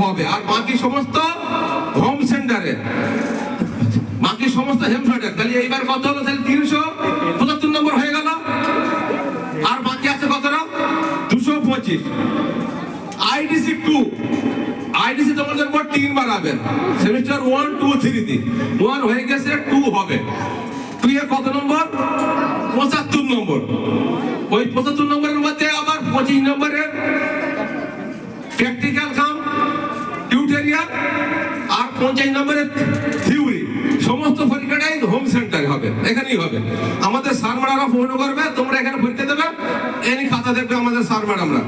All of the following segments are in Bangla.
হবে, আর বাকি সমস্ত হোম সেন্টারে, বাকি সমস্ত হোম সেন্টার। তাহলে এইবার কত হলো? তাহলে 375 নম্বর হয়ে গেল। আর বাকি আছে কতটা? 225। আইডিসি 2, আইডিসি তোমাদের মোট 3 বার হবে সেমিস্টার 1 2 3 তে। 1 হয়ে গেছে, 2 হবে। 2 এর কত নম্বর? 75 নম্বর। ওই 75 নম্বরের মধ্যে আবার 25 নম্বরের প্র্যাকটিক্যাল কাম টিউটোরিয়াল আর 50 নম্বরের থিওরি। সমস্ত পরীক্ষাটাই হোম সেন্টারে হবে, এখানেই হবে। আমাদের স্যার ম্যাডামরা ফোন করবে, তোমরা এখানে পরীক্ষা দেবে, এনি খাতা দেখবে আমাদের স্যার ম্যাডামরা।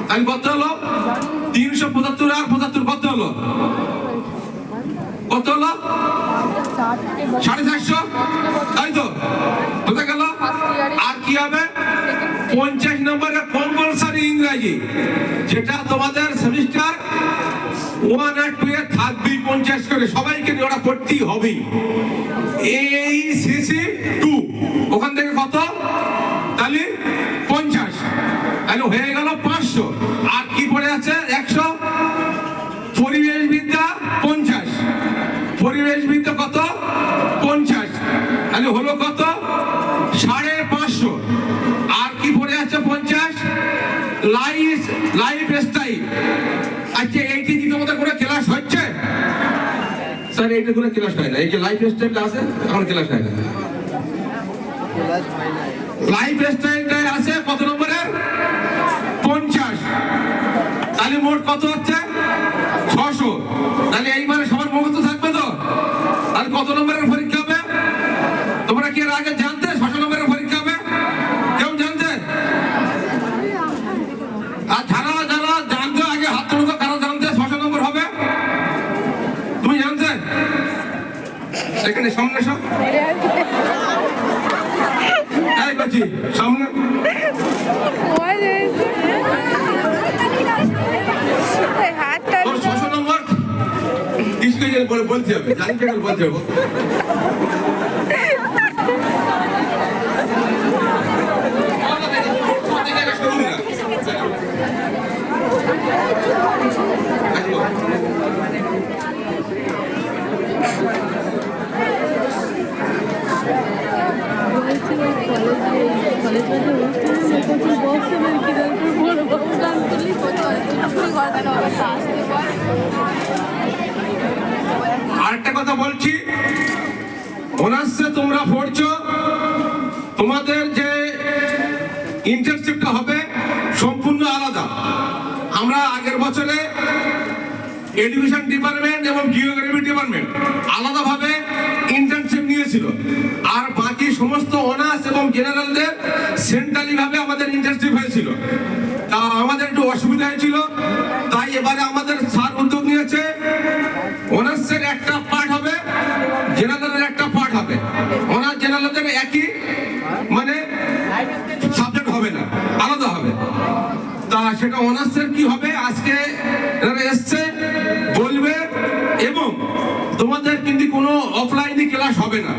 তাহলে কত হলো? 375 আর 75 কত হলো? কত হলো? 450, তাই তো? বুঝা গেল? আর কি হবে? 50 নম্বরের কম্পালসারি ইংরেজি, যেটা তোমাদের সেমিস্টার 1 আর 2 এ থাকবেই 50 করে, সবাইকে ওটা পড়তেই হবে। এই সিসি 2 ওখান থেকে কত? তাহলে 50, তাহলে হয়ে গেল 500। আর কি পড়ে আছে? 100। পরিবেশ বিদ্যা 50, পরিবেশ বিদ্যা কত? 50, তাহলে হলো কত? 550। আর কি পড়ে আছে? 50। Life style. আচ্ছা, এইটি কি তোমাদের কোনো ক্লাস হচ্ছে? স্যার এইটা কোনো ক্লাস হয় না। এই যে লাইফ স্টাইল আছে, এখন ক্লাস হয় না। লাইফ স্টাইলটা আছে কত নম্বরের? 50। তাহলে মোট কত হচ্ছে? 600। তাহলে এইবারে সবার মুখস্থ থাকবে তো? তাহলে কত নম্বরের পরীক্ষা হবে? তোমরা কি এর আগে জানতে 600 নম্বরের পরীক্ষা হবে? কেউ জানতে? আর যারা যারা জানতে আগে হাত তুলো তো, কারা জানতে 600 নম্বর হবে? তুমি জানতে? এখানে সামনে সব এই করছি সামনে। তোর 600 নম্বর কিসকে বলতে হবে? জানি কেন বলতে হবে? আরেকটা কথা বলছি, অনার্সে তোমরা পড়ছো, তোমাদের যে ইন্টার্নশিপটা হবে সম্পূর্ণ আলাদা। আমরা আগের বছরে এডুকেশন ডিপার্টমেন্ট এবং জিওগ্রাফি ডিপার্টমেন্ট আলাদাভাবে ইন্টার্নশিপ নিয়েছিল, আর বাকি সমস্ত অনার্স এবং জেনারেলদের সেন্ট্রালি ভাবে আমাদের ইন্টার্নশিপ হয়েছিল। তা আমাদের একটু অসুবিধা হয়েছিল, তাই এবারে আমাদের স্যার উদ্যোগ নিয়েছে, অনার্সের একটা পার্ট হবে, জেনারেলের একটা পার্ট হবে। অনার্স জেনারেলদের একই মানে সাবজেক্ট হবে না, আলাদা হবে। তা সেটা অনার্সের কি হবে আজকে এসছে বলবে, এবং তোমাদের কিন্তু কোনো অফলাইনে ক্লাস হবে না,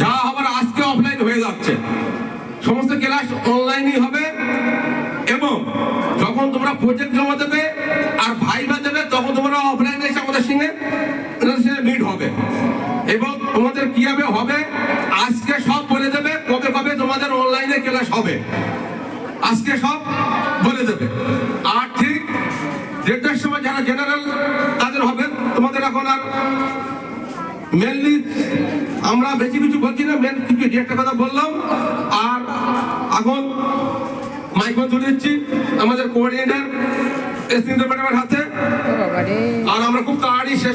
যা হবার আজকে অফলাইন হয়ে যাচ্ছে, সমস্ত ক্লাস অনলাইনই হবে। এবং যখন তোমরা প্রজেক্ট জমা দেবে আর ভাইবা দেবে, তখন তোমরা অফলাইনে এসে আমাদের সঙ্গে মিট হবে। এবং তোমাদের কিভাবে হবে আজকে সব বলে দেবে, কবে কবে তোমাদের অনলাইনে ক্লাস হবে আজকে সব বলে দেবে। আর ঠিক 1:30টার সময় যারা জেনারেল তাদের হবে। তোমাদের এখন আর মেনলি আমরা বেশি কিছু বলছি না, মেন কিছু একটা কথা বললাম। আর এখন মাইক্রো তুলে দিচ্ছি আমাদের কোঅর্ডিনেটর এসনিন্দ্র ম্যাডামের হাতে, আর আমরা খুব তাড়াতাড়ি শেষ